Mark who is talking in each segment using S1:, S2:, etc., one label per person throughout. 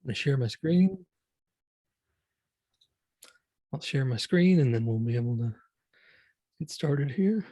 S1: going to share my screen. I'll share my screen and then we'll be able to get started here.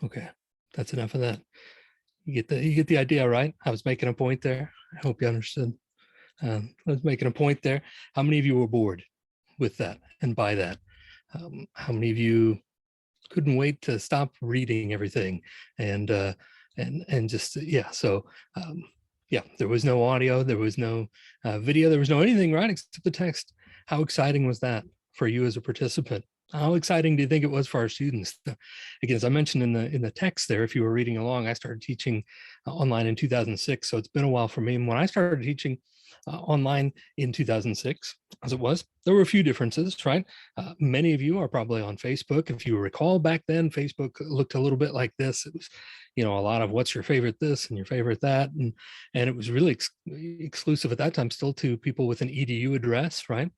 S1: Okay, that's enough of that. You get the idea, right? I was making a point there. I hope you understood. I was making a point there. How many of you were bored with that and by that? How many of you couldn't wait to stop reading everything and just yeah? So yeah, there was no audio, there was no video, there was no anything, right, except the text. How exciting was that for you as a participant? How exciting do you think it was for our students? Again, as I mentioned in the text there, if you were reading along, I started teaching online in 2006. So it's been a while for me. And when I started teaching online in 2006, as it was, there were a few differences, right? Many of you are probably on Facebook. If you recall back then, Facebook looked a little bit like this. It was, a lot of what's your favorite this and your favorite that. And it was really exclusive at that time still to people with an edu address, right?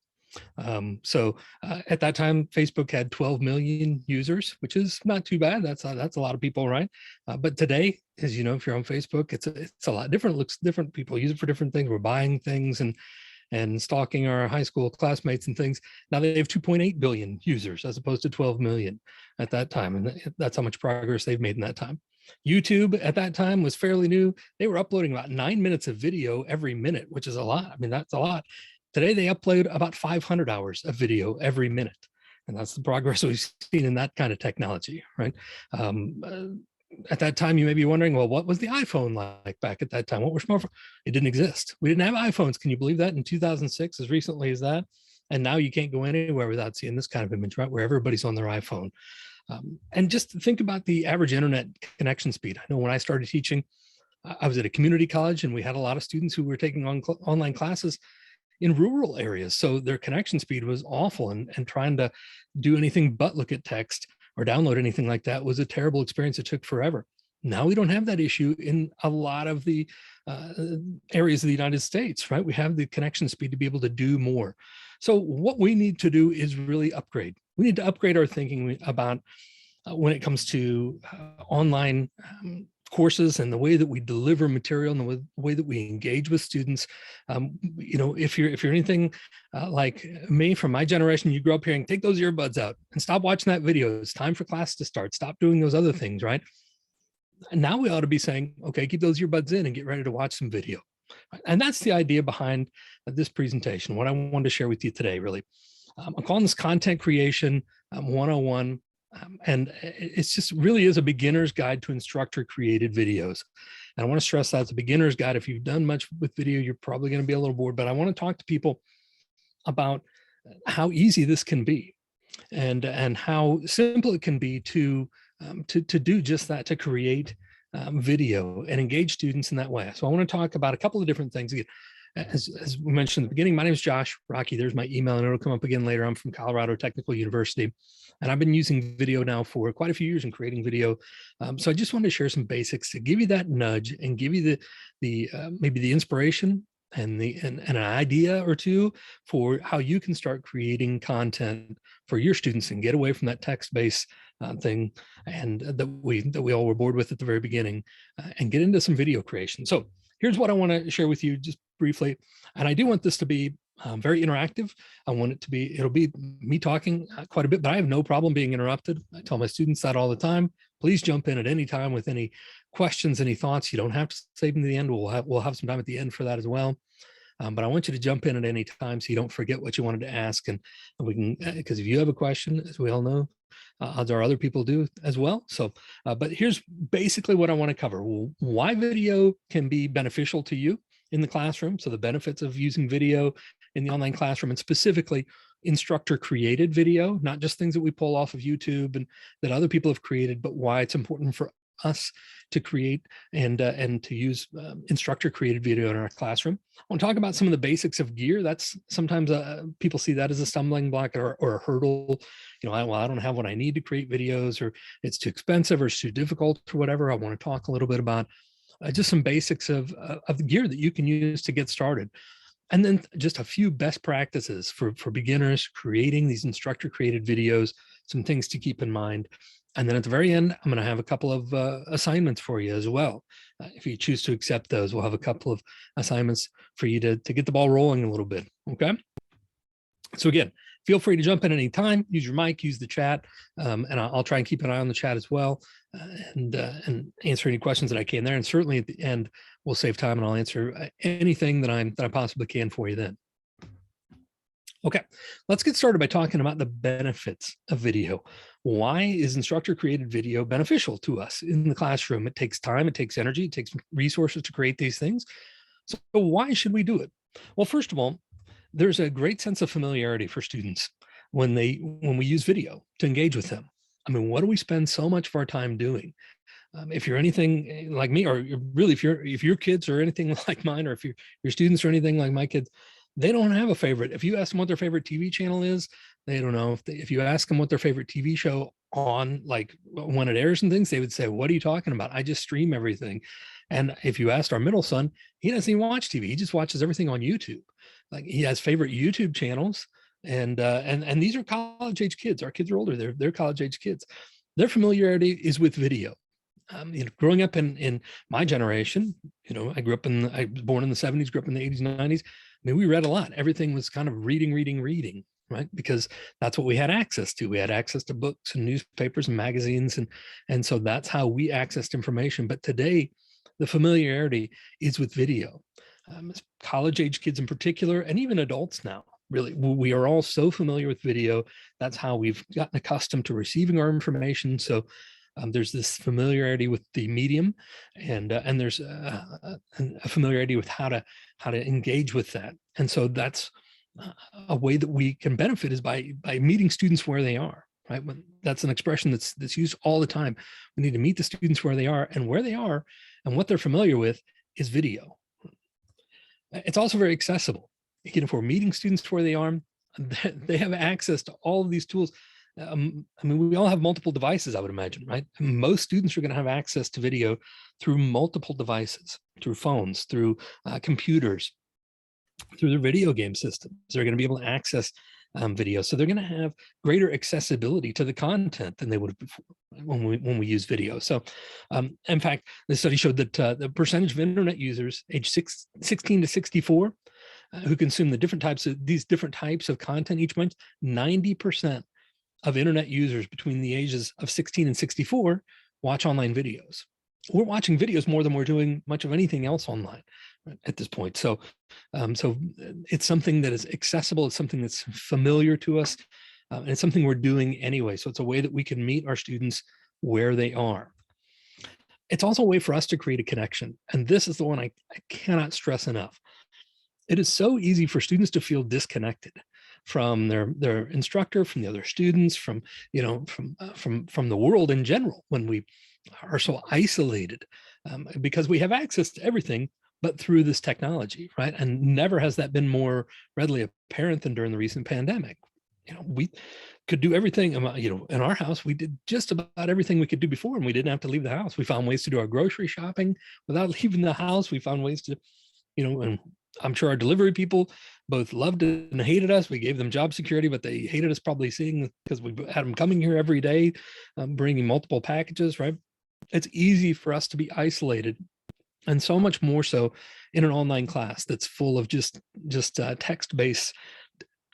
S1: So at that time, Facebook had 12 million users, which is not too bad. That's a lot of people, right? But today, as you know, if you're on Facebook, it's a lot different. It looks different. People use it for different things. We're buying things and stalking our high school classmates and things. Now they have 2.8 billion users as opposed to 12 million at that time, and that's how much progress they've made in that time. YouTube at that time was fairly new. They were uploading about 9 minutes of video every minute, which is a lot. I mean, that's a lot. Today, they upload about 500 hours of video every minute. And that's the progress we've seen in that kind of technology, right? At that time, you may be wondering, well, what was the iPhone like back at that time? What were smartphones? It didn't exist. We didn't have iPhones. Can you believe that? In 2006, as recently as that? And now you can't go anywhere without seeing this kind of image, right? Where everybody's on their iPhone. And just think about the average internet connection speed. I know when I started teaching, I was at a community college and we had a lot of students who were taking online classes in rural areas. So their connection speed was awful, and trying to do anything but look at text or download anything like that was a terrible experience. It took forever. Now we don't have that issue in a lot of the areas of the United States, right? We have the connection speed to be able to do more. So what we need to do is really upgrade. We need to upgrade our thinking about when it comes to online courses and the way that we deliver material and the way that we engage with students. If you're anything like me from my generation, you grew up hearing, take those earbuds out and stop watching that video. It's time for class to start. Stop doing those other things, right? And now we ought to be saying, okay, keep those earbuds in and get ready to watch some video. And that's the idea behind this presentation, what I wanted to share with you today, really. I'm calling this Content Creation 101. And it's just really is a beginner's guide to instructor-created videos. And I want to stress that it's a beginner's guide. If you've done much with video, you're probably going to be a little bored, but I want to talk to people about how easy this can be and how simple it can be to do just that, to create video and engage students in that way. So I want to talk about a couple of different things. Again, as we mentioned at the beginning, my name is Josh Rockey. There's my email, and it'll come up again later. I'm from Colorado Technical University, and I've been using video now for quite a few years and creating video. So I just wanted to share some basics to give you that nudge and give you the maybe the inspiration and an idea or two for how you can start creating content for your students and get away from that text-based thing and that we all were bored with at the very beginning, and get into some video creation. So here's what I want to share with you just briefly, and I do want this to be very interactive. I want it to be, it'll be me talking quite a bit, but I have no problem being interrupted. I tell my students that all the time. Please jump in at any time with any questions, any thoughts. You don't have to save them to the end. We'll have some time at the end for that as well. But I want you to jump in at any time so you don't forget what you wanted to ask. And we can, because if you have a question, as we all know, odds are other people do as well. So, but here's basically what I want to cover. Why video can be beneficial to you in the classroom. So the benefits of using video in the online classroom, and specifically instructor-created video, not just things that we pull off of YouTube and that other people have created, but why it's important for us to create and to use instructor-created video in our classroom. I want to talk about some of the basics of gear. That's sometimes people see that as a stumbling block or a hurdle. You know, I don't have what I need to create videos, or it's too expensive or it's too difficult or whatever. I want to talk a little bit about just some basics of the gear that you can use to get started. And then just a few best practices for beginners creating these instructor-created videos, some things to keep in mind. And then at the very end, I'm going to have a couple of assignments for you as well. If you choose to accept those, we'll have a couple of assignments for you to get the ball rolling a little bit, okay? So again, feel free to jump in any time, use your mic, use the chat, and I'll try and keep an eye on the chat as well, and answer any questions that I can there. And certainly at the end, we'll save time and I'll answer anything that I possibly can for you then. Okay, let's get started by talking about the benefits of video. Why is instructor-created video beneficial to us in the classroom? It takes time, it takes energy, it takes resources to create these things. So why should we do it? Well, first of all, there's a great sense of familiarity for students when we use video to engage with them. I mean, what do we spend so much of our time doing? If you're anything like me, or really if your kids are anything like mine, or if your students are anything like my kids, they don't have a favorite. If you ask them what their favorite TV channel is, they don't know. If you ask them what their favorite TV show on, like when it airs and things, they would say, "What are you talking about? I just stream everything." And if you asked our middle son, he doesn't even watch TV. He just watches everything on YouTube. Like, he has favorite YouTube channels, and these are college age kids. Our kids are older. They're college age kids. Their familiarity is with video. You know, growing up in my generation, you know, I was born in the 70s, grew up in the 80s, 90s. I mean, we read a lot. Everything was kind of reading, right? Because that's what we had access to. We had access to books and newspapers and magazines. And so that's how we accessed information. But today, the familiarity is with video. College age kids in particular, and even adults now, really, we are all so familiar with video. That's how we've gotten accustomed to receiving our information. So there's this familiarity with the medium, and there's a familiarity with how to engage with that. And so that's a way that we can benefit is by meeting students where they are, right? That's an expression that's used all the time. We need to meet the students where they are, and what they're familiar with is video. It's also very accessible. You know, if we're meeting students where they are, they have access to all of these tools. I mean, we all have multiple devices, I would imagine, right? Most students are going to have access to video through multiple devices, through phones, through computers, through their video game systems. They're going to be able to access video. So they're going to have greater accessibility to the content than they would have before when we use video. So in fact, the study showed that the percentage of internet users age 16 to 64 who consume these different types of content each month, 90% of internet users between the ages of 16 and 64 watch online videos. We're watching videos more than we're doing much of anything else online at this point. So, so it's something that is accessible. It's something that's familiar to us, and it's something we're doing anyway. So it's a way that we can meet our students where they are. It's also a way for us to create a connection. And this is the one I cannot stress enough. It is so easy for students to feel disconnected from their instructor, from the other students, from the world in general, when we are so isolated, because we have access to everything, but through this technology, right? And never has that been more readily apparent than during the recent pandemic. We could do everything, in our house, we did just about everything we could do before, and we didn't have to leave the house. We found ways to do our grocery shopping without leaving the house. We found ways to, and I'm sure our delivery people both loved it and hated us. We gave them job security, but they hated us probably seeing, because we had them coming here every day, bringing multiple packages, right? It's easy for us to be isolated, and so much more so in an online class that's full of just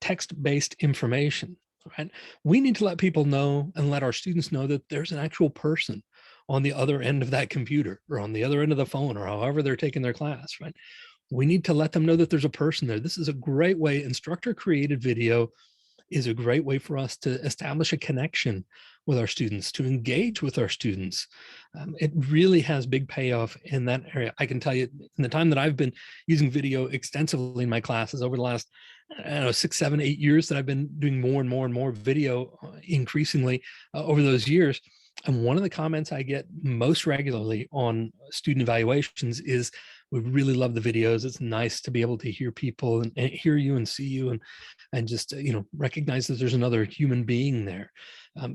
S1: text-based information, right? We need to let people know, and let our students know, that there's an actual person on the other end of that computer, or on the other end of the phone, or however they're taking their class, right? We need to let them know that there's a person there. This is a great way. Instructor-created video is a great way for us to establish a connection with our students, to engage with our students. It really has big payoff in that area. I can tell you, in the time that I've been using video extensively in my classes over the last, 6, 7, 8 years, that I've been doing more and more and more video, increasingly over those years. And one of the comments I get most regularly on student evaluations is, we really love the videos. It's nice to be able to hear people and hear you and see you, and just, recognize that there's another human being there.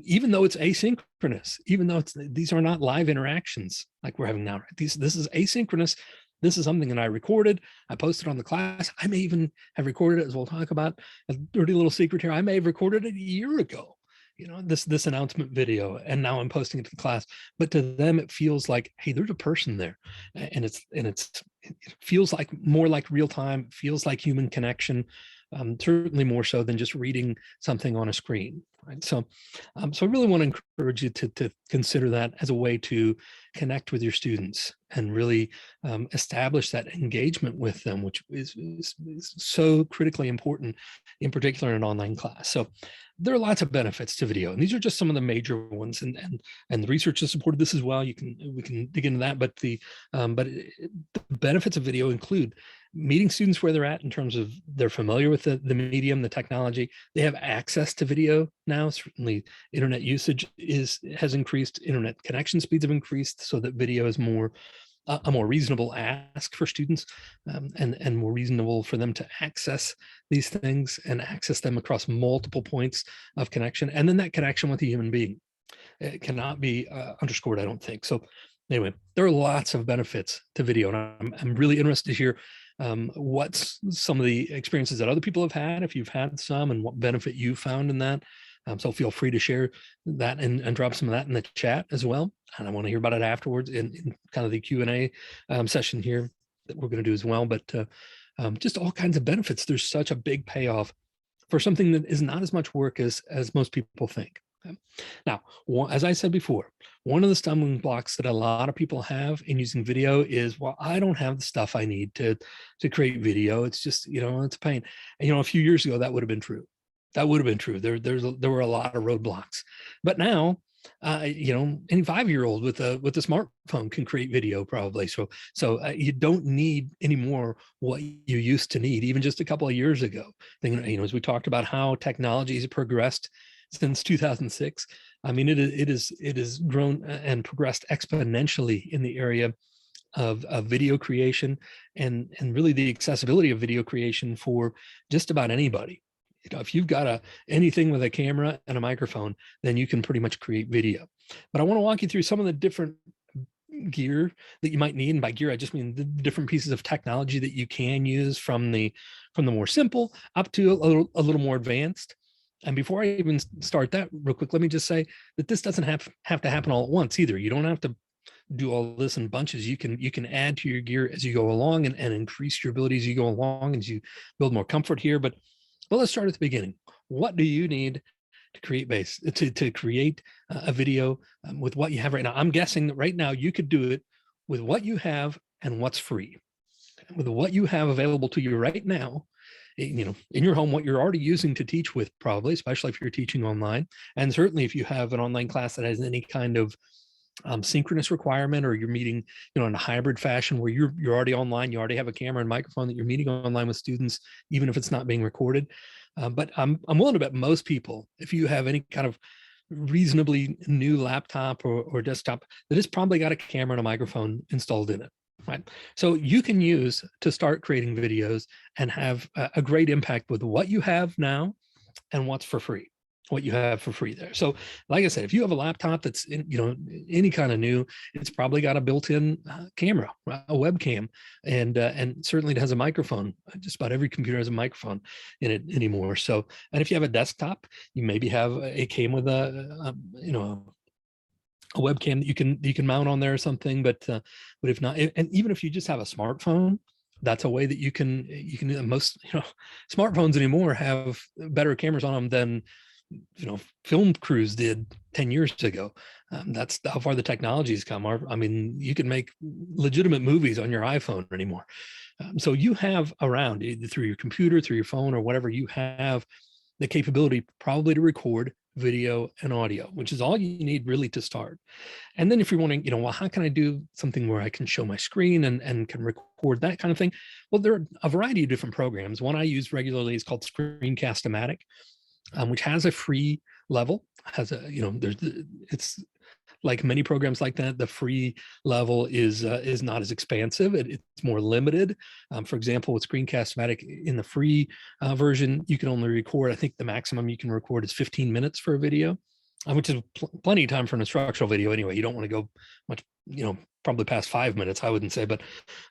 S1: Even though it's asynchronous, even though these are not live interactions like we're having now, right? This is asynchronous. This is something that I recorded. I posted on the class. I may even have recorded it, as we'll talk about. A dirty little secret here. I may have recorded it a year ago, this announcement video, and now I'm posting it to the class. But to them, it feels like, hey, there's a person there, and it feels like more like real time. It feels like human connection, certainly more so than just reading something on a screen. Right? So I really want to encourage you to consider that as a way to connect with your students, and really establish that engagement with them, which is so critically important, in particular in an online class. So there are lots of benefits to video, and these are just some of the major ones, and the research has supported this as well. We can dig into that, but the benefits of video include meeting students where they're at, in terms of they're familiar with the medium, the technology. They have access to video now. Certainly, internet usage has increased. Internet connection speeds have increased, so that video is a more reasonable ask for students, and more reasonable for them to access these things, and access them across multiple points of connection. And then that connection with a human being, it cannot be underscored, I don't think. So anyway, there are lots of benefits to video, and I'm really interested to hear what's some of the experiences that other people have had, if you've had some, and what benefit you found in that. So feel free to share that, and drop some of that in the chat as well. And I want to hear about it afterwards in kind of the Q&A session here that we're going to do as well. But just all kinds of benefits. There's such a big payoff for something that is not as much work as most people think. Okay? Now, as I said before, one of the stumbling blocks that a lot of people have in using video is, well, I don't have the stuff I need to create video. It's just, it's a pain. And, a few years ago, that would have been true. That would have been true. There were a lot of roadblocks, but now, any 5-year-old with a smartphone can create video probably. So you don't need anymore what you used to need, even just a couple of years ago. As we talked about how technology has progressed since 2006. I mean, it is grown and progressed exponentially in the area of video creation, and really the accessibility of video creation for just about anybody. If you've got anything with a camera and a microphone, then you can pretty much create video. But I want to walk you through some of the different gear that you might need. And by gear, I just mean the different pieces of technology that you can use, from the more simple up to a little more advanced. And before I even start that real quick, let me just say that this doesn't have to happen all at once either. You don't have to do all this in bunches. You can add to your gear as you go along, and increase your abilities as you go along, as you build more comfort here. But let's start at the beginning. What do you need to create to create a video with what you have right now? I'm guessing that right now you could do it with what you have and what's free. With what you have available to you right now, in your home, what you're already using to teach with, probably, especially if you're teaching online. And certainly if you have an online class that has any kind of synchronous requirement, or you're meeting, in a hybrid fashion where you're already online, you already have a camera and microphone that you're meeting online with students, even if it's not being recorded. But I'm willing to bet most people, if you have any kind of reasonably new laptop or desktop, that it's probably got a camera and a microphone installed in it. right? So you can use to start creating videos and have a great impact with what you have now and what's for free, what you have for free there. So like I said, if you have a laptop that's in, any kind of new, it's probably got a built-in camera, a webcam, and certainly it has a microphone. Just about every computer has a microphone in it anymore. So, and if you have a desktop, you maybe have it came with a webcam that you can mount on there or something. But if not, and even if you just have a smartphone, that's a way that you can most smartphones anymore have better cameras on them than film crews did 10 years ago. That's how far the technology has come. I mean, you can make legitimate movies on your iPhone anymore. So you have around, either through your computer, through your phone, or whatever, you have the capability probably to record video and audio, which is all you need really to start. And then if you're wondering, well, how can I do something where I can show my screen and can record that kind of thing? Well, there are a variety of different programs. One I use regularly is called Screencast-O-Matic, which has a free level, it's like many programs like that. The free level is not as expansive. It's more limited. For example, with Screencast-O-Matic in the free version, you can only record, I think the maximum you can record is 15 minutes for a video, which is plenty of time for an instructional video anyway. You don't want to go much, probably past 5 minutes, I wouldn't say, but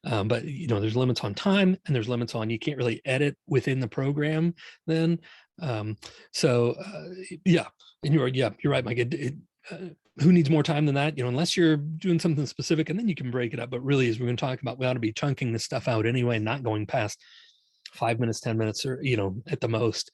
S1: there's limits on time, and there's limits on, you can't really edit within the program then. Yeah, and you're right, Mike. Who needs more time than that? Unless you're doing something specific, and then you can break it up. But really, as we're going to talk about, we ought to be chunking this stuff out anyway, not going past 5 minutes, 10 minutes, or at the most,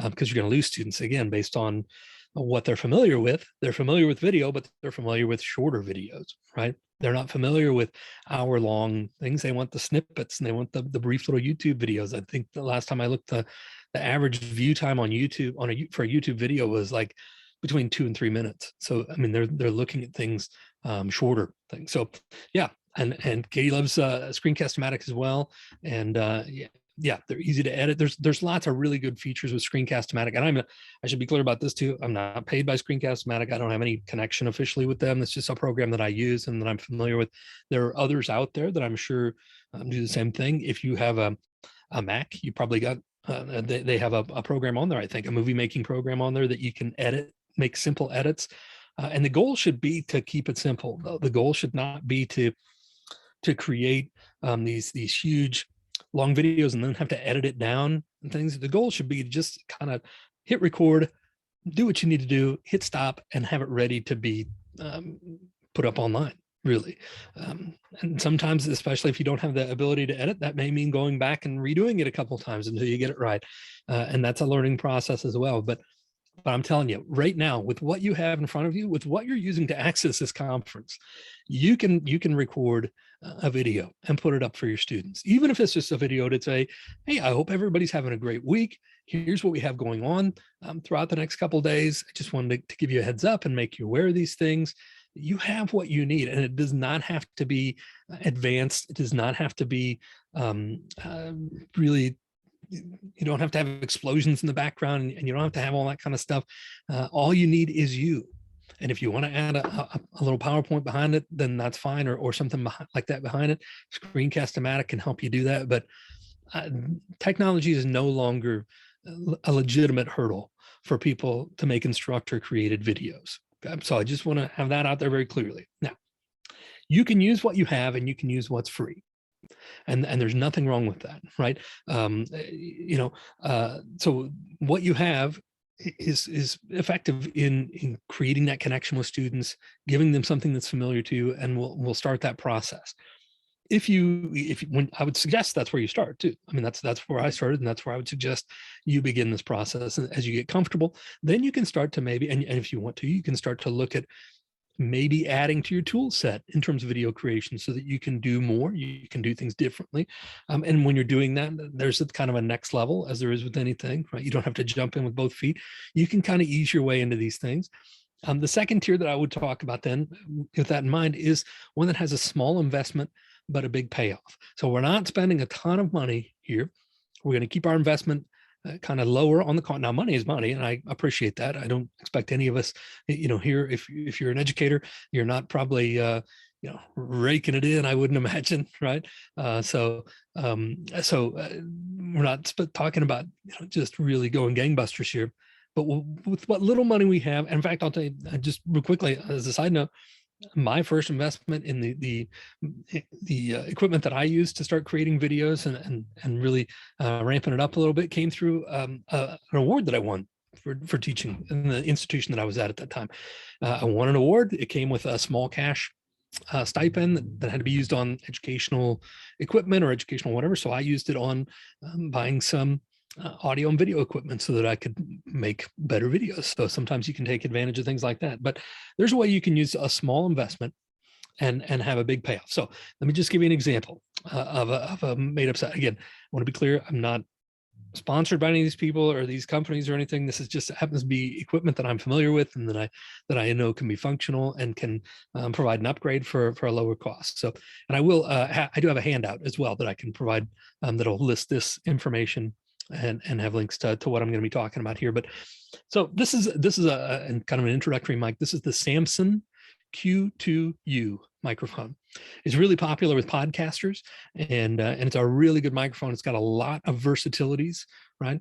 S1: because you're going to lose students again based on what they're familiar with. They're familiar with video, but they're familiar with shorter videos, right? They're not familiar with hour-long things. They want the snippets, and they want the brief little YouTube videos. I think the last time I looked, the average view time on YouTube for a YouTube video was like between 2 and 3 minutes. So I mean, they're looking at things shorter things. So yeah, and Katie loves Screencast-O-Matic as well, and yeah, they're easy to edit. There's lots of really good features with Screencast-O-Matic, and I should be clear about this too. I'm not paid by Screencast-O-Matic. I don't have any connection officially with them. It's just a program that I use and that I'm familiar with. There are others out there that I'm sure do the same thing. If you have a Mac, you probably got they have a program on there, I think, a movie making program on there that you can make simple edits. And the goal should be to keep it simple. The goal should not be to create these huge long videos and then have to edit it down and things. The goal should be to just kind of hit record, do what you need to do, hit stop, and have it ready to be put up online, really. And sometimes, especially if you don't have the ability to edit, that may mean going back and redoing it a couple of times until you get it right. And that's a learning process as well. But I'm telling you right now, with what you have in front of you, with what you're using to access this conference, you can record a video and put it up for your students, even if it's just a video to say, hey, I hope everybody's having a great week. Here's what we have going on throughout the next couple of days. I just wanted to give you a heads up and make you aware of these things. You have what you need, and it does not have to be advanced. It does not have to be really, you don't have to have explosions in the background, and you don't have to have all that kind of stuff. All you need is you. And if you want to add a little PowerPoint behind it, then that's fine, or something like that behind it. Screencast-O-Matic can help you do that. But technology is no longer a legitimate hurdle for people to make instructor-created videos. So I just want to have that out there very clearly. Now, you can use what you have, and you can use what's free. And there's nothing wrong with that, right? So what you have is effective in creating that connection with students, giving them something that's familiar to you, and we'll start that process. When I would suggest that's where you start too. I mean, that's where I started, and that's where I would suggest you begin this process. And as you get comfortable, then you can start to maybe, and if you want to, you can start to look at maybe adding to your tool set in terms of video creation so that you can do more, you can do things differently. And when you're doing that, there's a kind of a next level, as there is with anything, right? You don't have to jump in with both feet. You can kind of ease your way into these things. The second tier that I would talk about then, with that in mind, is one that has a small investment, but a big payoff. So we're not spending a ton of money here. We're going to keep our investment kind of lower on the cost. Now, money is money, and I appreciate that. I don't expect any of us, here, if you're an educator, you're not probably raking it in, I wouldn't imagine, right? We're not talking about just really going gangbusters here, but with what little money we have. And in fact, I'll tell you just real quickly as a side note, my first investment in the equipment that I used to start creating videos and really ramping it up a little bit came through an award that I won for teaching in the institution that I was at that time. I won an award. It came with a small cash stipend that had to be used on educational equipment or educational whatever. So I used it on buying some audio and video equipment so that I could make better videos. So sometimes you can take advantage of things like that. But there's a way you can use a small investment and have a big payoff. So let me just give you an example of a made up set. Again, I want to be clear, I'm not sponsored by any of these people or these companies or anything. This is just happens to be equipment that I'm familiar with and that I know can be functional and can provide an upgrade for a lower cost. So, and I will I do have a handout as well that I can provide that'll list this information and have links to what I'm going to be talking about here. But so this is a kind of an introductory mic. This is the Samson Q2U microphone. It's really popular with podcasters, and it's a really good microphone. It's got a lot of versatilities, right?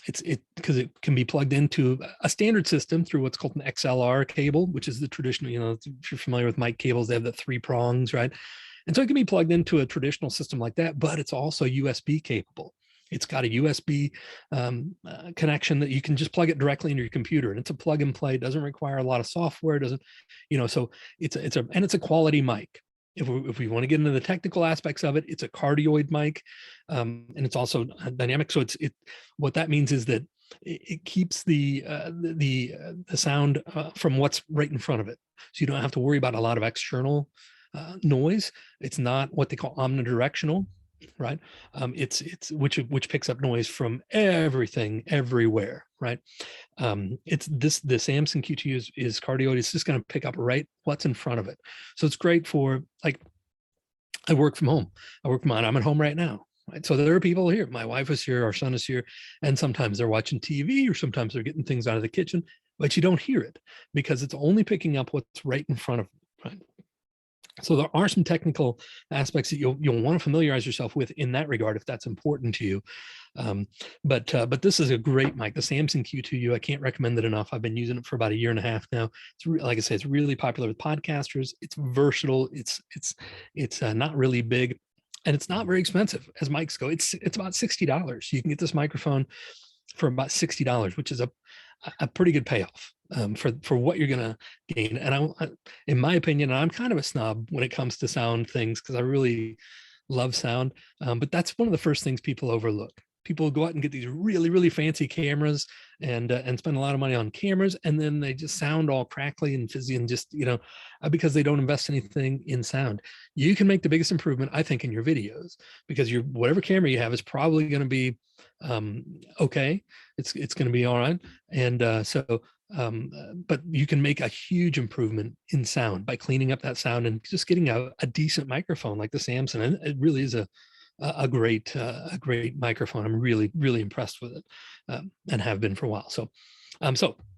S1: It's because it can be plugged into a standard system through what's called an XLR cable, which is the traditional, if you're familiar with mic cables, they have the 3 prongs, right? And so it can be plugged into a traditional system like that, but it's also USB capable. It's got a USB connection that you can just plug it directly into your computer, and it's a plug and play. It doesn't require a lot of software. It doesn't, so it's a quality mic. If we want to get into the technical aspects of it, it's a cardioid mic, and it's also dynamic. So what that means is that it keeps the sound from what's right in front of it. So you don't have to worry about a lot of external noise. It's not what they call omnidirectional. Right. It's which picks up noise from everything, everywhere. Right. The Samson Q2 is cardioid. It's just going to pick up right what's in front of it. So it's great for, like, I work from home. I'm at home right now. Right. So there are people here. My wife is here. Our son is here. And sometimes they're watching TV, or sometimes they're getting things out of the kitchen, but you don't hear it because it's only picking up what's right in front of them. Right. So there are some technical aspects that you'll want to familiarize yourself with in that regard if that's important to you. But this is a great mic, the Samson Q2U. I can't recommend it enough. I've been using it for about 1.5 years now. It's like I say, it's really popular with podcasters. It's versatile. It's not really big, and it's not very expensive as mics go. It's about $60. You can get this microphone for about $60, which is a pretty good payoff for what you're going to gain. And in my opinion, and I'm kind of a snob when it comes to sound things because I really love sound, but that's one of the first things people overlook. People go out and get these really, really fancy cameras and spend a lot of money on cameras, and then they just sound all crackly and fizzy and just, because they don't invest anything in sound. You can make the biggest improvement, I think, in your videos, because whatever camera you have is probably going to be okay. It's going to be all right. And but you can make a huge improvement in sound by cleaning up that sound and just getting a decent microphone like the Samson. And it really is a great microphone. I'm really, really impressed with it, and have been for a while. So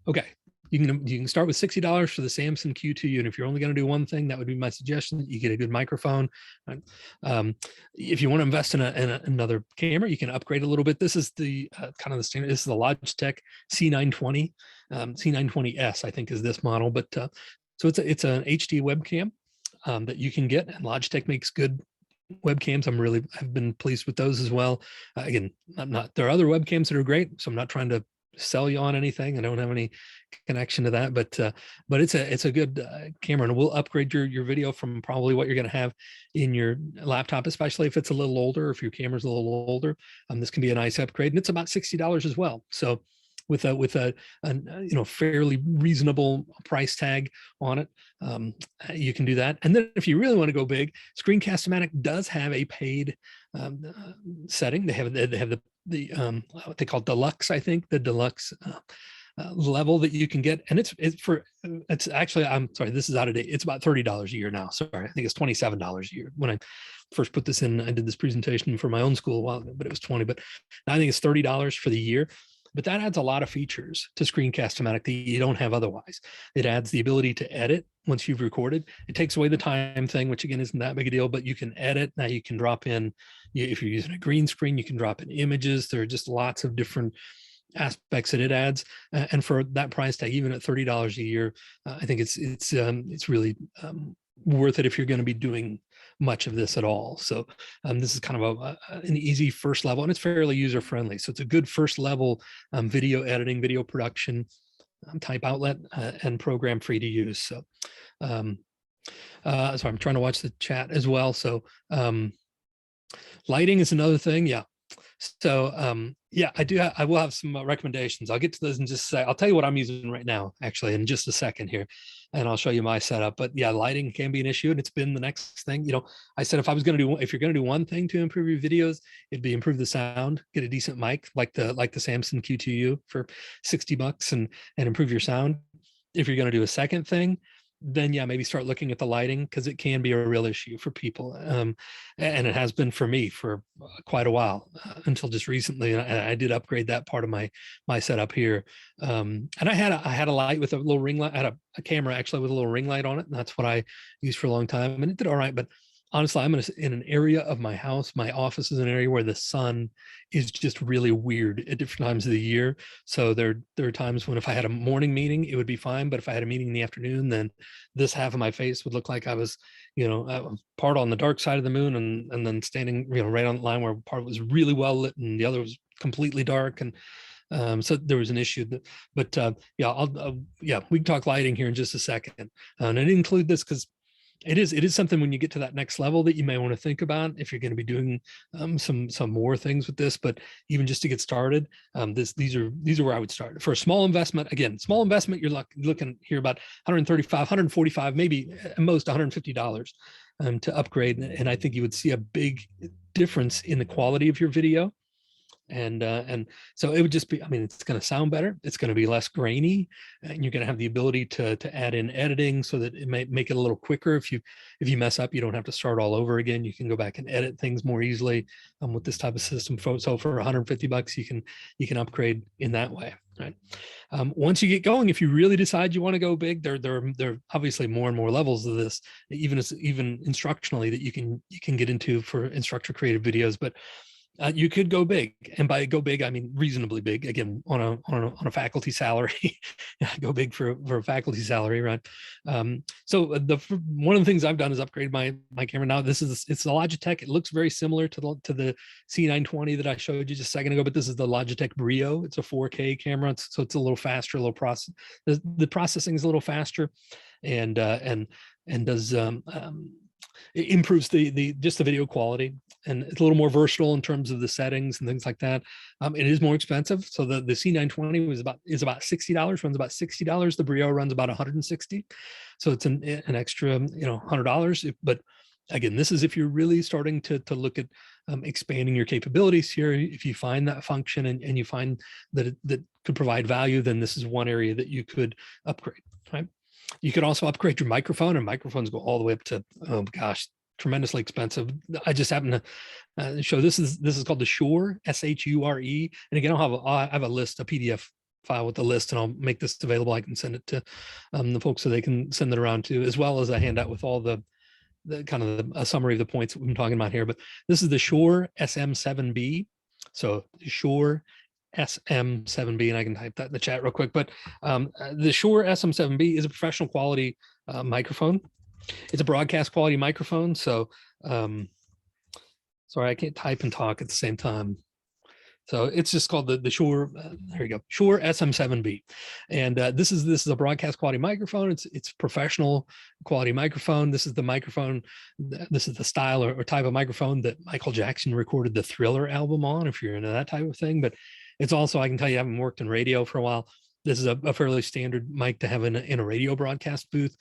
S1: okay. You can start with $60 for the Samson Q2U, and if you're only going to do one thing, that would be my suggestion. You get a good microphone. If you want to invest in another camera, you can upgrade a little bit. This is the kind of the standard. This is the Logitech C920, C920S, I think, is this model. But so it's an HD webcam that you can get, and Logitech makes good webcams. I've been pleased with those as well. Again, there are other webcams that are great, so I'm not trying to sell you on anything. I don't have any connection to that, but it's a good camera, and we'll upgrade your video from probably what you're going to have in your laptop, especially if it's a little older, if your camera's a little older. This can be a nice upgrade, and it's about $60 as well. So with a fairly reasonable price tag on it, you can do that. And then if you really want to go big, Screencast-O-Matic does have a paid setting. They have the what they call deluxe, I think, the deluxe level that you can get, and it's actually, I'm sorry, this is out of date. It's about $30 a year now. Sorry, I think it's $27 a year. When I first put this in, I did this presentation for my own school a while ago, but it was $20. But now I think it's $30 for the year. but that adds a lot of features to Screencast-O-Matic that you don't have otherwise. It adds the ability to edit once you've recorded. It takes away the time thing, which again isn't that big a deal, but you can edit. Now you can drop in, if you're using a green screen, you can drop in images. There are just lots of different aspects that it adds, and for that price tag, even at $30 a year, I think it's really worth it if you're going to be doing much of this at all. So this is kind of an easy first level, and it's fairly user friendly. So it's a good first level video editing, video production type outlet and program free to use. So so I'm trying to watch the chat as well. So lighting is another thing. Yeah. So yeah, I will have some recommendations. I'll get to those in just a sec. I'll tell you what I'm using right now, actually, in just a second here, and I'll show you my setup. But yeah, lighting can be an issue, and it's been the next thing. You know, I said if you're going to do one thing to improve your videos, it'd be improve the sound, get a decent mic like the Samson Q2U for $60 and improve your sound. If you're going to do a second thing, then yeah, maybe start looking at the lighting, because it can be a real issue for people. And it has been for me for quite a while, until just recently. And I did upgrade that part of my setup here. And I had a light with a little ring light. I had a camera actually with a little ring light on it. And that's what I used for a long time. And it did all right. But honestly, I'm in an area of my house. My office is an area where the sun is just really weird at different times of the year. So there are times when if I had a morning meeting, it would be fine. But if I had a meeting in the afternoon, then this half of my face would look like I was, part on the dark side of the moon, and then standing, right on the line where part was really well lit and the other was completely dark. And so there was an issue. But yeah, we can talk lighting here in just a second. And I didn't include this because it is something when you get to that next level that you may want to think about if you're going to be doing some more things with this. But even just to get started, these are where I would start. For a small investment, again, you're looking here about $135, $145, maybe at most $150 to upgrade. And I think you would see a big difference in the quality of your video. And so it would just be, it's going to sound better. It's going to be less grainy, and you're going to have the ability to add in editing so that it may make it a little quicker. If you mess up, you don't have to start all over again. You can go back and edit things more easily with this type of system. So for $150, you can upgrade in that way. Right. Once you get going, if you really decide you want to go big, there are obviously more and more levels of this, even instructionally, that you can get into for instructor-created videos. But you could go big, and by go big, I mean reasonably big. Again, on a faculty salary, go big for a faculty salary, right? So one of the things I've done is upgrade my camera. Now it's the Logitech. It looks very similar to the C920 that I showed you just a second ago, but this is the Logitech Brio. It's a 4K camera, so it's a little faster, a little process. The processing is a little faster, and does it improves the video quality, and it's a little more versatile in terms of the settings and things like that. It is more expensive. So the C920 is about $60, runs about $60. The Brio runs about $160. So it's an extra, $100. But again, this is if you're really starting to look at expanding your capabilities here. If you find that function and you find that that could provide value, then this is one area that you could upgrade, right? You could also upgrade your microphone, and microphones go all the way up to, oh gosh, tremendously expensive. I just happen to show this is called the Shure, Shure. And again, I have a list, a PDF file with the list, and I'll make this available. I can send it to the folks so they can send it around too, as well as a handout with all the kind of a summary of the points that we've been talking about here. But this is the Shure SM7B. So Shure SM7B, and I can type that in the chat real quick. But the Shure SM7B is a professional quality microphone. It's a broadcast quality microphone. So sorry, I can't type and talk at the same time. So it's just called the Shure. There you go, Shure SM7B, and this is a broadcast quality microphone. It's professional quality microphone. This is the microphone. This is the style or type of microphone that Michael Jackson recorded the Thriller album on, if you're into that type of thing. But it's also, I can tell you, I haven't worked in radio for a while. This is a fairly standard mic to have in a radio broadcast booth.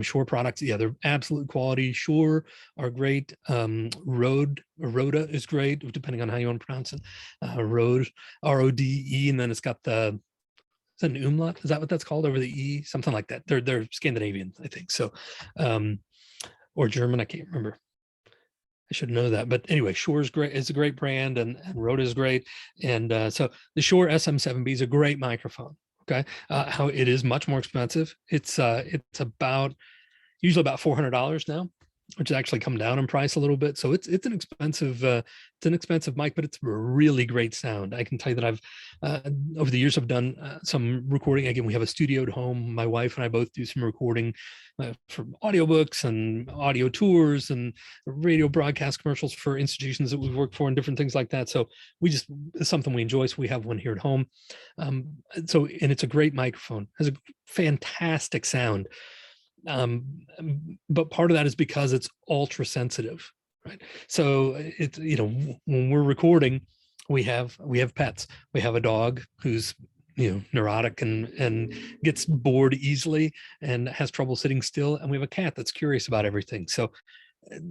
S1: Shure products, yeah, they're absolute quality. Shure are great. Rode is great, depending on how you want to pronounce it. Rode, RODE, and then it's got is that an umlaut? Is that what that's called over the E? Something like that. They're Scandinavian, I think. So, or German, I can't remember. I should know that. But anyway, Shure is great. It's a great brand, and Rode is great. And so the Shure SM7B is a great microphone. Okay, how it is much more expensive. It's about usually about $400 now, which has actually come down in price a little bit. So it's an expensive mic, but it's a really great sound. I can tell you that I've over the years I've done some recording. Again, we have a studio at home. My wife and I both do some recording for audiobooks and audio tours and radio broadcast commercials for institutions that we've worked for and different things like that. So it's something we enjoy. So we have one here at home. And it's a great microphone, has a fantastic sound. But part of that is because it's ultra sensitive, right? So it's, when we're recording, we have pets. We have a dog who's neurotic and gets bored easily and has trouble sitting still, and we have a cat that's curious about everything. So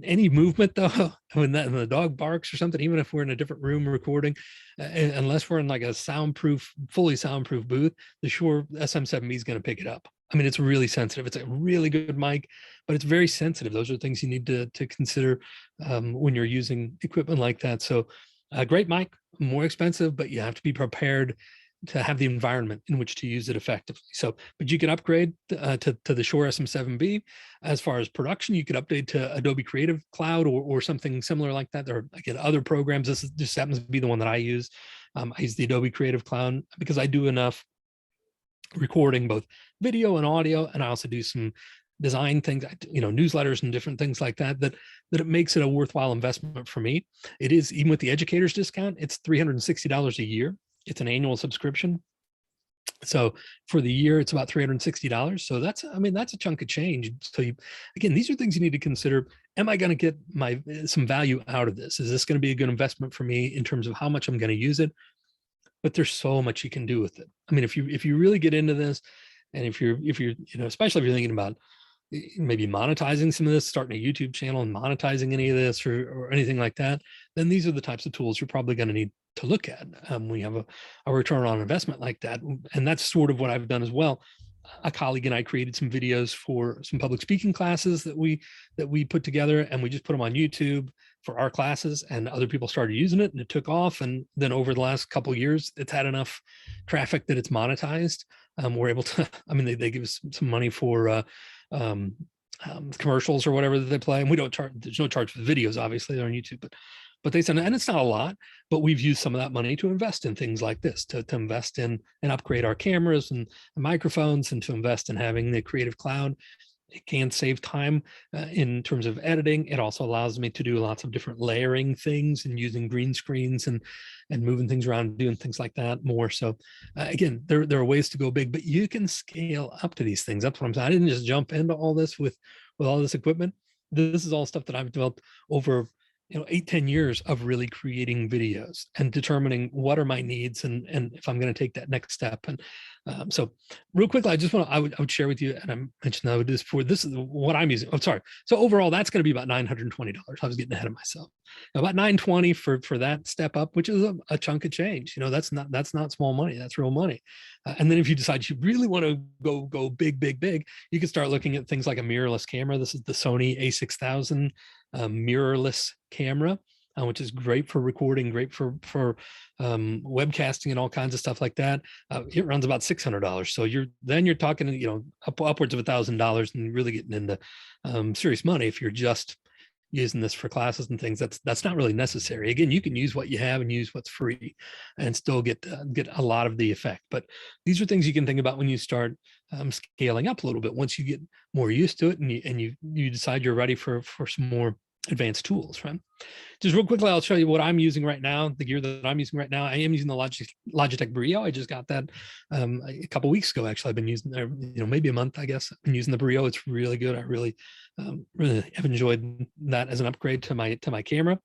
S1: any movement though, when the dog barks or something, even if we're in a different room recording, unless we're in like a fully soundproof booth, the Shure SM7B is going to pick it up. I mean, it's really sensitive. It's a really good mic, but it's very sensitive. Those are things you need to consider when you're using equipment like that. So a great mic, more expensive, but you have to be prepared to have the environment in which to use it effectively. So, but you can upgrade to the Shure SM7B. As far as production, you could update to Adobe Creative Cloud or something similar like that. There are, again, other programs. This just happens to be the one that I use. I use the Adobe Creative Cloud because I do enough recording, both video and audio, and I also do some design things, newsletters and different things like that it makes it a worthwhile investment for me. It is, even with the educator's discount, it's $360 a year. It's an annual subscription. So for the year, it's about $360. So that's a chunk of change. So again, these are things you need to consider. Am I going to get some value out of this? Is this going to be a good investment for me in terms of how much I'm going to use it? But there's so much you can do with it. I mean, if you really get into this, and if you're especially if you're thinking about maybe monetizing some of this, starting a YouTube channel and monetizing any of this or anything like that, then these are the types of tools you're probably going to need to look at. We have a return on investment like that. And that's sort of what I've done as well. A colleague and I created some videos for some public speaking classes that we put together, and we just put them on YouTube for our classes, and other people started using it and it took off. And then over the last couple of years, it's had enough traffic that it's monetized. We're able to, they give us some money for commercials or whatever that they play. And we don't charge, there's no charge for the videos, obviously they're on YouTube, but they send, and it's not a lot, but we've used some of that money to invest in things like this, to invest in and upgrade our cameras and microphones, and to invest in having the Creative Cloud. It can save time in terms of editing. It also allows me to do lots of different layering things and using green screens and moving things around, doing things like that more. So again, there are ways to go big, but you can scale up to these things. That's what I'm saying. I didn't just jump into all this with all this equipment. This is all stuff that I've developed over 8-10 years of really creating videos and determining what are my needs and if I'm going to take that next step. And so real quickly, I would share with you, and I mentioned that I would do this before. This is what I'm using. Oh, sorry. So overall, that's going to be about $920. I was getting ahead of myself. About $920 for that step up, which is a chunk of change. That's not small money. That's real money. And then if you decide you really want to go big, you can start looking at things like a mirrorless camera. This is the Sony A6000 mirrorless camera, which is great for recording, great for webcasting and all kinds of stuff like that. It runs about $600. So you're talking, upwards of $1,000 and really getting into serious money if you're just using this for classes and things. That's not really necessary. Again, you can use what you have and use what's free and still get a lot of the effect. But these are things you can think about when you start scaling up a little bit. Once you get more used to it and you decide you're ready for some more advanced tools, right? Just real quickly, I'll show you what I'm using right now, the gear that I'm using right now. I am using the Logitech Brio. I just got that a couple of weeks ago. Actually, I've been using, maybe a month, I guess. I've been using the Brio. It's really good. I really have enjoyed that as an upgrade to my camera.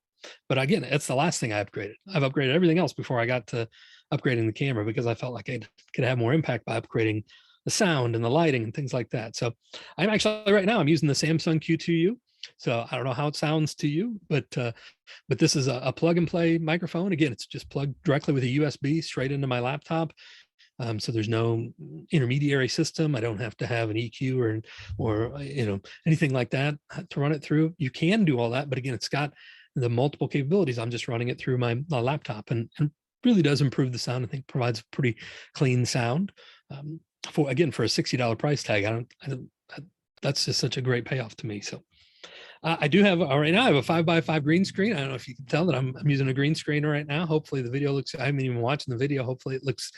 S1: But again, it's the last thing I upgraded. I've upgraded everything else before I got to upgrading the camera, because I felt like I could have more impact by upgrading the sound and the lighting and things like that. So I'm actually right now, I'm using the Samsung Q2U. So I don't know how it sounds to you, but this is a plug and play microphone. Again, it's just plugged directly with a USB straight into my laptop. So there's no intermediary system. I don't have to have an EQ or anything like that to run it through. You can do all that, but again, it's got the multiple capabilities, I'm just running it through my laptop, and really does improve the sound. I think provides pretty clean sound. For a $60 price tag, that's just such a great payoff to me. So I do have right now. I have a 5x5 green screen. I don't know if you can tell that I'm using a green screen right now. Hopefully the video looks. I haven't even watching the video. Hopefully it looks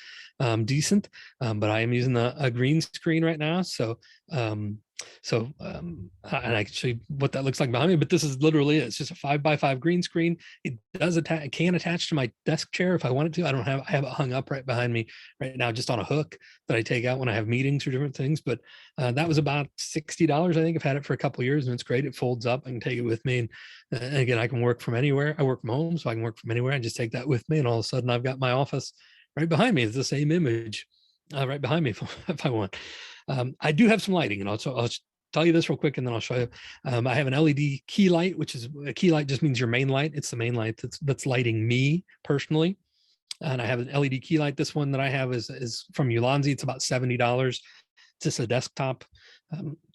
S1: decent. But I am using a green screen right now. So and I can show you what that looks like behind me. But this is literally it. It's just a 5x5 green screen. It does attach. It can attach to my desk chair if I wanted to. I have it hung up right behind me right now, just on a hook that I take out when I have meetings or different things. But that was about $60. I think I've had it for a couple of years, and it's great. It folds up. I can take it with me, and again, I can work from anywhere. I work from home, so I can work from anywhere. I just take that with me, and all of a sudden, I've got my office right behind me. It's the same image right behind me if I want. I do have some lighting, and I'll tell you this real quick, and then I'll show you. I have an LED key light, which is a key light just means your main light. It's the main light that's lighting me personally. And I have an LED key light. This one that I have is from Ulanzi. It's about $70. Just a desktop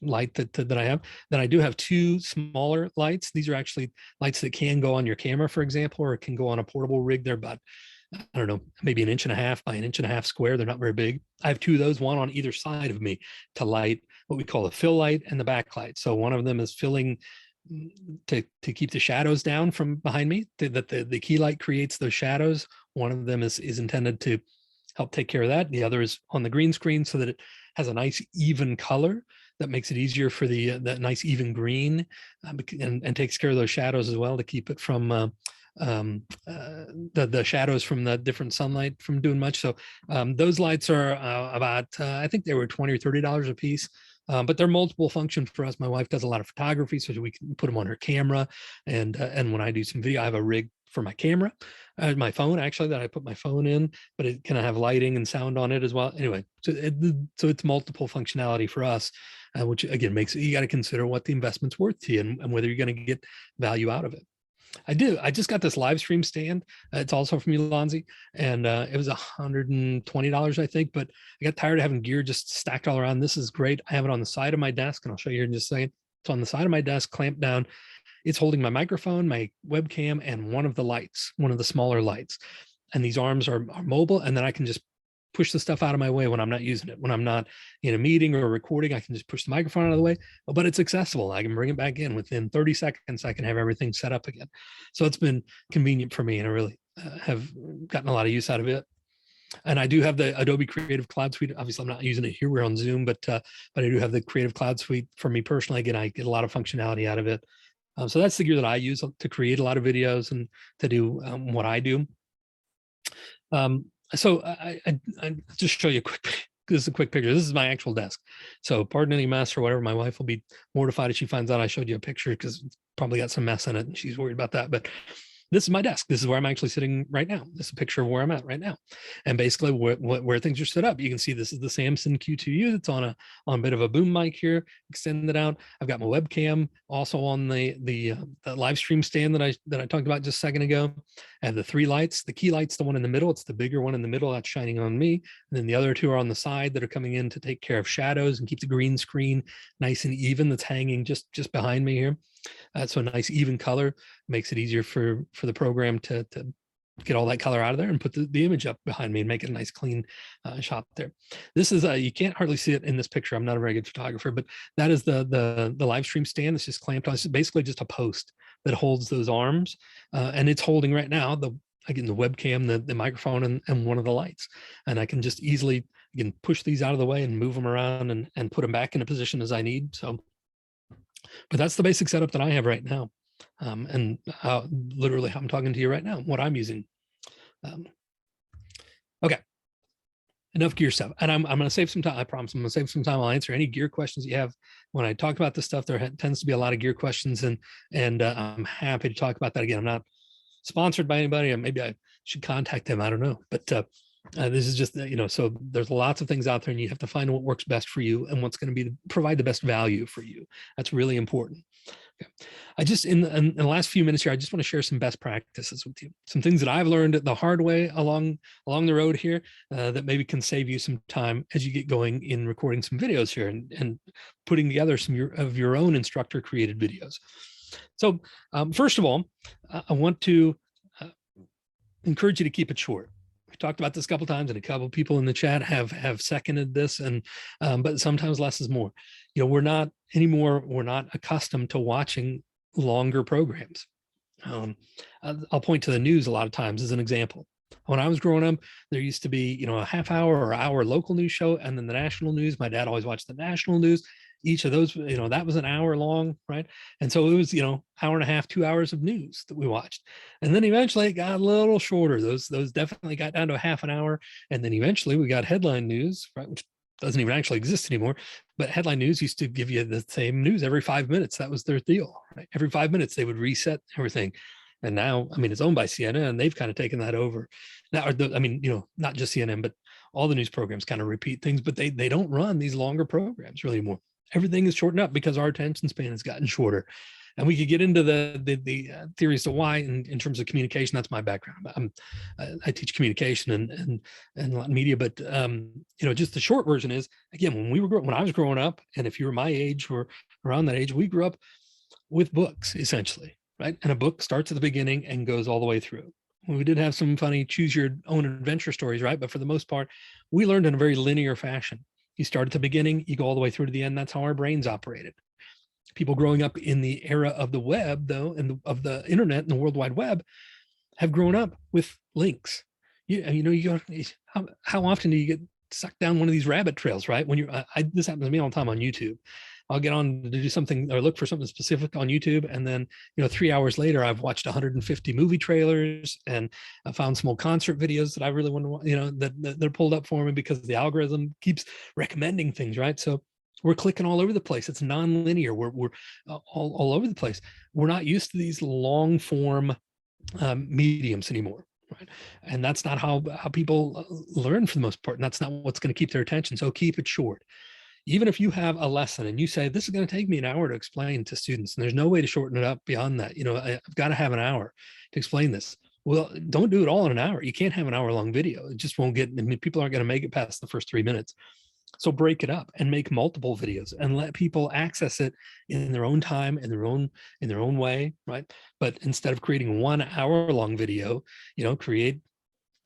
S1: light that I have. Then I do have two smaller lights. These are actually lights that can go on your camera, for example, or it can go on a portable rig. They're about, I don't know, maybe 1.5 inches by 1.5 inches square. They're not very big. I have two of those, one on either side of me to light what we call the fill light and the backlight. So one of them is filling to keep the shadows down from behind me, that the key light creates those shadows. One of them is intended to help take care of that. The other is on the green screen so that it has a nice even color that makes it easier for that nice even green, and takes care of those shadows as well to keep it from the shadows from the different sunlight from doing much. So those lights are about I think they were $20 or $30 a piece. But they're multiple function for us. My wife does a lot of photography, so we can put them on her camera. And when I do some video, I have a rig for my camera, my phone actually, that I put my phone in, but it can have lighting and sound on it as well. Anyway, so it's multiple functionality for us, which again makes it, you got to consider what the investment's worth to you and whether you're going to get value out of it. I just got this live stream stand. It's also from Ulanzi, and it was $120, I think, but I got tired of having gear just stacked all around. This is great. I have it on the side of my desk, and I'll show you in just a second. It's on the side of my desk, clamped down. It's holding my microphone, my webcam, and one of the lights, one of the smaller lights. And these arms are mobile, and then I can just push the stuff out of my way when I'm not using it. When I'm not in a meeting or recording, I can just push the microphone out of the way, but it's accessible. I can bring it back in within 30 seconds. I can have everything set up again. So it's been convenient for me, and I really have gotten a lot of use out of it. And I do have the Adobe Creative Cloud Suite. Obviously, I'm not using it here. We're on Zoom, but I do have the Creative Cloud Suite for me personally. Again, I get a lot of functionality out of it. So that's the gear that I use to create a lot of videos and to do what I do. So I just show you a quick. This is a quick picture. This is my actual desk. So pardon any mess or whatever. My wife will be mortified if she finds out I showed you a picture, because it's probably got some mess in it and she's worried about that. But this is my desk. This is where I'm actually sitting right now. This is a picture of where I'm at right now. And basically where things are set up. You can see this is the Samson Q2U. It's on a bit of a boom mic here, extended out. I've got my webcam also on the live stream stand that I talked about just a second ago. I have the three lights. The key light's the one in the middle. It's the bigger one in the middle that's shining on me. And then the other two are on the side that are coming in to take care of shadows and keep the green screen nice and even, that's hanging just behind me here. So a nice even color makes it easier for the program to get all that color out of there and put the image up behind me and make it a nice clean shot there. This is you can't hardly see it in this picture. I'm not a very good photographer, but that is the live stream stand. It's just clamped on. It's basically just a post that holds those arms, and it's holding right now the webcam, the microphone, and one of the lights. And I can just easily push these out of the way and move them around and put them back in a position as I need. So. But that's the basic setup that I have right now. And literally how I'm talking to you right now, what I'm using. Okay. Enough gear stuff. And I'm going to save some time. I promise I'm going to save some time. I'll answer any gear questions you have. When I talk about this stuff, there tends to be a lot of gear questions, and I'm happy to talk about that again. I'm not sponsored by anybody, and maybe I should contact them. I don't know. But this is just, so there's lots of things out there, and you have to find what works best for you and what's going to provide the best value for you. That's really important. Okay. I just, in the last few minutes here, I just want to share some best practices with you. Some things that I've learned the hard way along the road here that maybe can save you some time as you get going in recording some videos here and putting together some of your own instructor created videos. So first of all, I want to encourage you to keep it short. We talked about this a couple of times, and a couple of people in the chat have seconded this. And but sometimes less is more. We're not accustomed to watching longer programs. I'll point to the news a lot of times as an example. When I was growing up, there used to be, a half hour or hour local news show, and then the national news. My dad always watched the national news. Each of those, that was an hour long, right? And so it was, hour and a half, 2 hours of news that we watched. And then eventually it got a little shorter. Those definitely got down to a half an hour. And then eventually we got headline news, right, which doesn't even actually exist anymore. But headline news used to give you the same news every 5 minutes. That was their deal, right? Every 5 minutes they would reset everything. And now, it's owned by CNN, and they've kind of taken that over. Now, not just CNN, but all the news programs kind of repeat things, but they don't run these longer programs really anymore. Everything is shortened up because our attention span has gotten shorter. And we could get into the theories to why in terms of communication. That's my background. I teach communication and a lot of media, but just the short version is, again, when I was growing up, and if you were my age or around that age, we grew up with books essentially. Right. And a book starts at the beginning and goes all the way through. We did have some funny choose your own adventure stories, right? But for the most part, we learned in a very linear fashion. You start at the beginning, you go all the way through to the end. That's how our brains operated. People growing up in the era of the web, though, and of the internet and the World Wide Web, have grown up with links. How often do you get sucked down one of these rabbit trails, right? When this happens to me all the time on YouTube. I'll get on to do something or look for something specific on YouTube. And then, 3 hours later, I've watched 150 movie trailers, and I found some old concert videos that I really want to, that they're pulled up for me because the algorithm keeps recommending things, right? So we're clicking all over the place. It's non-linear. We're all over the place. We're not used to these long form mediums anymore. Right. And that's not how people learn for the most part. And that's not what's going to keep their attention. So keep it short. Even if you have a lesson and you say, this is going to take me an hour to explain to students, and there's no way to shorten it up beyond that, I've got to have an hour to explain this. Well, don't do it all in an hour. You can't have an hour-long video. It just won't people aren't going to make it past the first 3 minutes. So break it up and make multiple videos and let people access it in their own time, in their own way, right? But instead of creating 1 hour-long video, create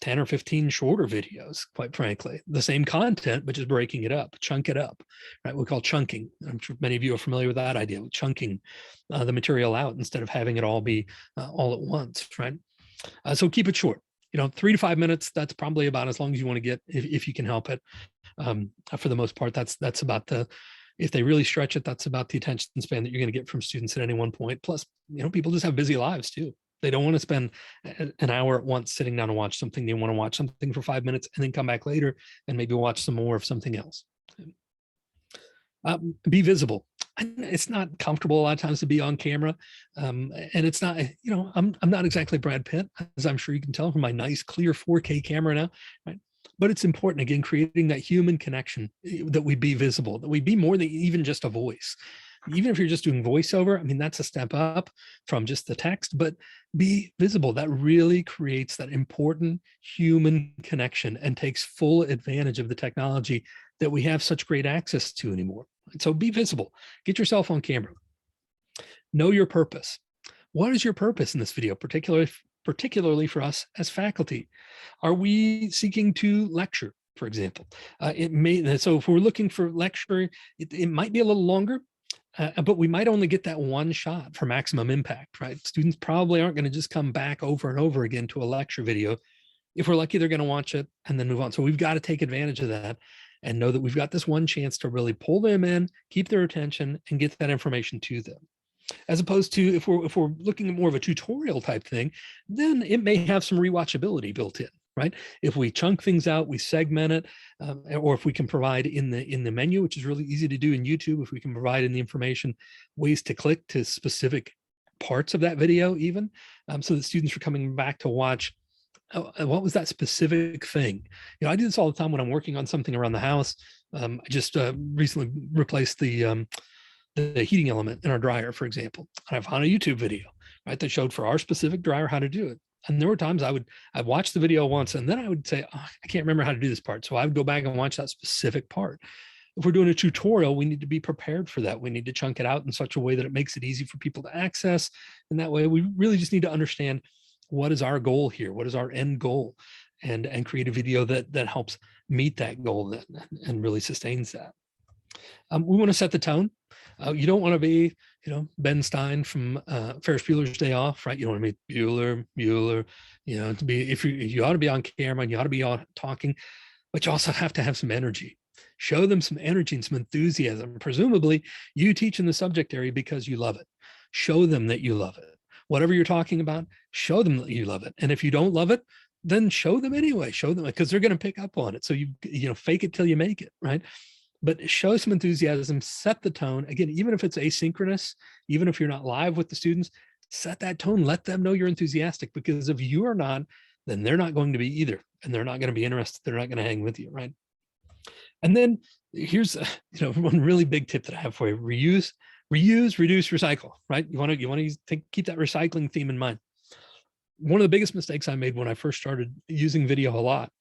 S1: 10 or 15 shorter videos, quite frankly, the same content, but just breaking it up, chunk it up, right? We call chunking. I'm sure many of you are familiar with that idea, with chunking the material out instead of having it all be all at once, right? So keep it short, 3 to 5 minutes. That's probably about as long as you want to get if you can help it. For the most part, that's about if they really stretch it, that's about the attention span that you're going to get from students at any one point. Plus, people just have busy lives too. They don't want to spend an hour at once sitting down and watch something. They want to watch something for 5 minutes and then come back later and maybe watch some more of something else. Be visible. It's not comfortable a lot of times to be on camera. And it's not, I'm not exactly Brad Pitt, as I'm sure you can tell from my nice clear 4K camera now, right? But it's important, again, creating that human connection, that we be visible, that we be more than even just a voice. Even if you're just doing voiceover, that's a step up from just the text, but be visible. That really creates that important human connection and takes full advantage of the technology that we have such great access to anymore. And so be visible, get yourself on camera. Know your purpose. What is your purpose in this video, particularly for us as faculty? Are we seeking to lecture, for example? So if we're looking for lecture, it might be a little longer. But we might only get that one shot for maximum impact, right? Students probably aren't going to just come back over and over again to a lecture video. If we're lucky, they're going to watch it and then move on. So we've got to take advantage of that and know that we've got this one chance to really pull them in, keep their attention, and get that information to them. As opposed to if we're looking at more of a tutorial type thing, then it may have some rewatchability built in. Right? If we chunk things out, we segment it, or if we can provide in the menu, which is really easy to do in YouTube, if we can provide in the information ways to click to specific parts of that video, even so that students are coming back to watch. What was that specific thing? I do this all the time when I'm working on something around the house. I just recently replaced the heating element in our dryer, for example. And I found a YouTube video, right, that showed for our specific dryer how to do it. And there were times I'd watch the video once and then I would say, I can't remember how to do this part. So I would go back and watch that specific part. if we're doing a tutorial, we need to be prepared for that. We need to chunk it out in such a way that it makes it easy for people to access. And that way we really just need to understand what is our goal here? What is our end goal? And create a video that helps meet that goal and really sustains that. We want to set the tone. You don't want to be, Ben Stein from Ferris Bueller's Day Off, right? You don't want to be Bueller, to be, if you ought to be on camera and you ought to be on talking, but you also have to have some energy. Show them some energy and some enthusiasm. Presumably you teach in the subject area because you love it. Show them that you love it. Whatever you're talking about, show them that you love it. And if you don't love it, then show them anyway. Show them, because they're going to pick up on it. So you fake it till you make it, right? But show some enthusiasm, set the tone. Again, even if it's asynchronous, even if you're not live with the students, set that tone, let them know you're enthusiastic, because if you are not, then they're not going to be either. And they're not going to be interested. They're not going to hang with you, right? And then here's, one really big tip that I have for you: reuse, reduce, recycle, right? You want to keep that recycling theme in mind. One of the biggest mistakes I made when I first started using video a lot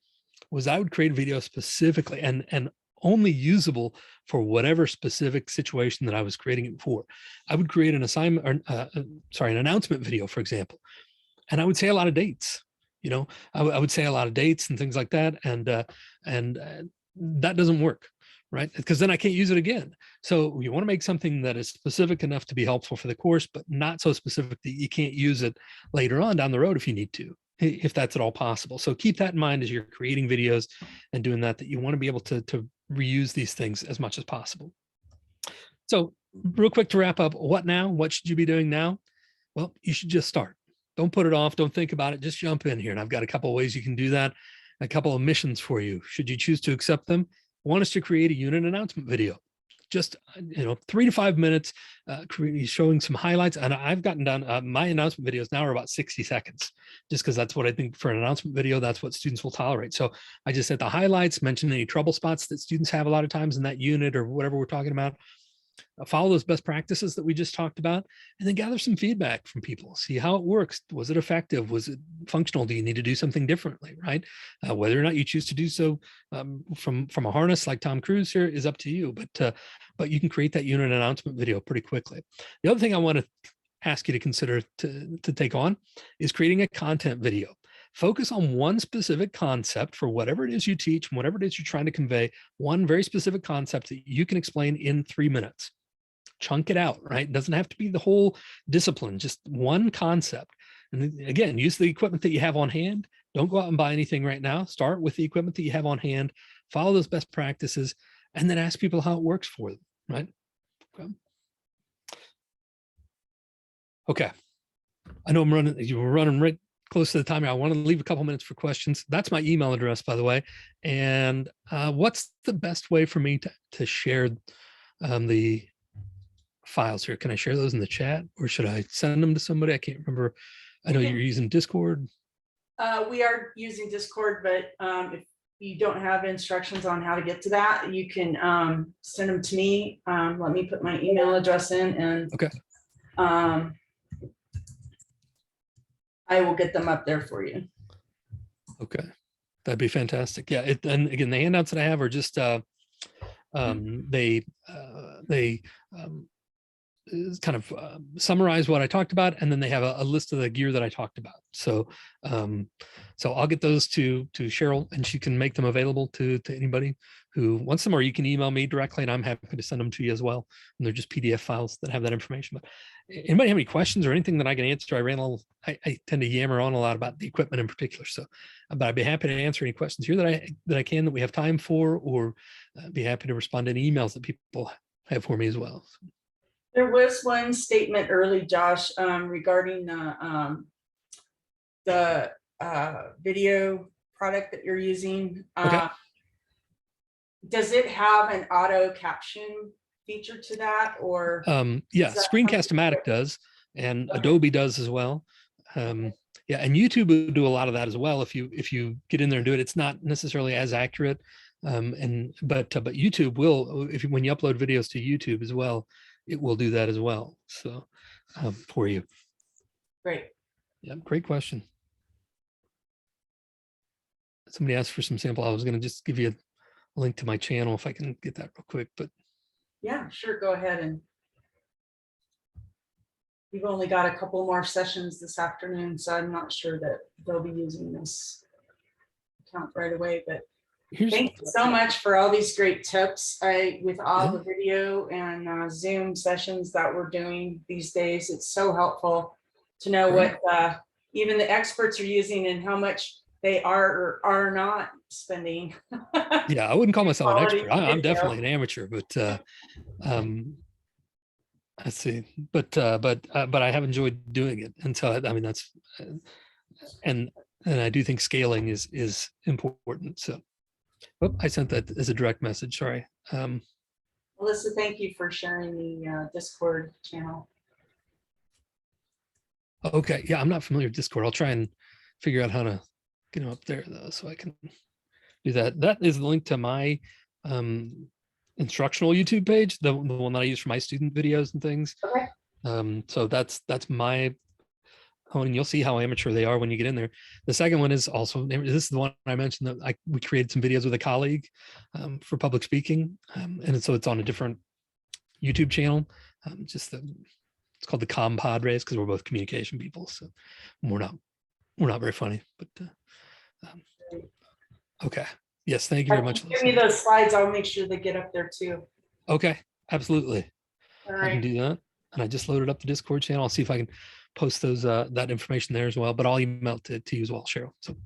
S1: was I would create a video specifically and only usable for whatever specific situation that I was creating it for. I would create an assignment, or an announcement video, for example, and I would say a lot of dates. I would say a lot of dates and things like that, and that doesn't work, right? Because then I can't use it again. So you want to make something that is specific enough to be helpful for the course, but not so specific that you can't use it later on down the road if you need to, if that's at all possible. So keep that in mind as you're creating videos and doing that you want to be able to reuse these things as much as possible. So real quick to wrap up, what now? What should you be doing now? Well, you should just start. Don't put it off. Don't think about it. Just jump in here. And I've got a couple of ways you can do that. A couple of missions for you, should you choose to accept them. I want us to create a unit announcement video. Just 3 to 5 minutes, showing some highlights. And I've gotten down, my announcement videos now are about 60 seconds, just because that's what I think for an announcement video, that's what students will tolerate. So I just set the highlights, mention any trouble spots that students have a lot of times in that unit or whatever we're talking about. Follow those best practices that we just talked about, and then gather some feedback from people. See how it works. Was it effective? Was it functional? Do you need to do something differently, right? Whether or not you choose to do so from a harness like Tom Cruise here is up to you, but you can create that unit announcement video pretty quickly. The other thing I want to ask you to consider to take on is creating a content video. Focus on one specific concept for whatever it is you teach, and whatever it is you're trying to convey, one very specific concept that you can explain in 3 minutes. Chunk it out, right? It doesn't have to be the whole discipline, just one concept. And again, use the equipment that you have on hand. Don't go out and buy anything right now. Start with the equipment that you have on hand, follow those best practices, and then ask people how it works for them, right? Okay. I know you were running right close to the time. I want to leave a couple minutes for questions. That's my email address, by the way. And what's the best way for me to share the files here? Can I share those in the chat, or should I send them to somebody? I can't remember. I know you're using Discord.
S2: We are using Discord, but if you don't have instructions on how to get to that, you can send them to me. Let me put my email address in, and
S1: okay.
S2: I will get them up there for you.
S1: Okay, that'd be fantastic. Yeah, and again, the handouts that I have are just they kind of summarize what I talked about, and then they have a list of the gear that I talked about. So so I'll get those to Cheryl, and she can make them available to anybody who wants them, or you can email me directly and I'm happy to send them to you as well. And they're just PDF files that have that information. But anybody have any questions or anything that I can answer? I tend to yammer on a lot about the equipment in particular. So, but I'd be happy to answer any questions here that I can, that we have time for, or be happy to respond to any emails that people have for me as well.
S2: There was one statement early, Josh, regarding the video product that you're using.
S1: Okay.
S2: Does it have an auto caption feature to that, or?
S1: Yeah, Screencast-O-Matic does, and okay. Adobe does as well. Yeah, and YouTube will do a lot of that as well. If you get in there and do it, it's not necessarily as accurate. But YouTube will, when you upload videos to YouTube as well, it will do that as well. So for you.
S2: Great.
S1: Yeah, great question. Somebody asked for some sample. I was going to just give you link to my channel if I can get that real quick. But
S2: Yeah, sure. Go ahead. And we've only got a couple more sessions this afternoon, so I'm not sure that they'll be using this account right away, but thank you so much for all these great tips. With all the video and Zoom sessions that we're doing these days, it's so helpful to know what even the experts are using and how much they are or are not spending.
S1: Yeah, I wouldn't call myself an expert. I'm
S2: Video.
S1: definitely an amateur, but I see. But I have enjoyed doing it, and so I mean that's and I do think scaling is important. So. Oh, I sent that as a direct message. Sorry.
S2: Melissa, thank you for sharing the Discord channel.
S1: Okay. Yeah, I'm not familiar with Discord. I'll try and figure out how to get them up there though, so I can do that. That is the link to my instructional YouTube page, the one that I use for my student videos and things.
S2: Okay.
S1: So that's my. Oh, and you'll see how amateur they are when you get in there. The second one is also, this is the one I mentioned that we created some videos with a colleague for public speaking. And so it's on a different YouTube channel. It's called the Compadres because we're both communication people. So we're not very funny, but okay. Yes. Thank you very much.
S2: Give me those slides. I'll make sure they get up there too.
S1: Okay. Absolutely.
S2: All right.
S1: I can do that. And I just loaded up the Discord channel. I'll see if I can post those that information there as well, but I'll email it to you as well, Cheryl. So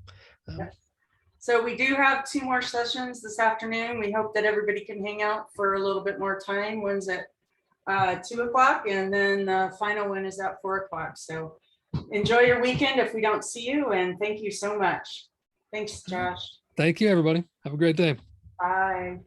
S2: so we do have 2 more sessions this afternoon. We hope that everybody can hang out for a little bit more time. One's at 2 o'clock and then the final one is at 4 o'clock. So enjoy your weekend if we don't see you, and thank you so much. Thanks, Josh.
S1: Thank you, everybody. Have a great day.
S2: Bye.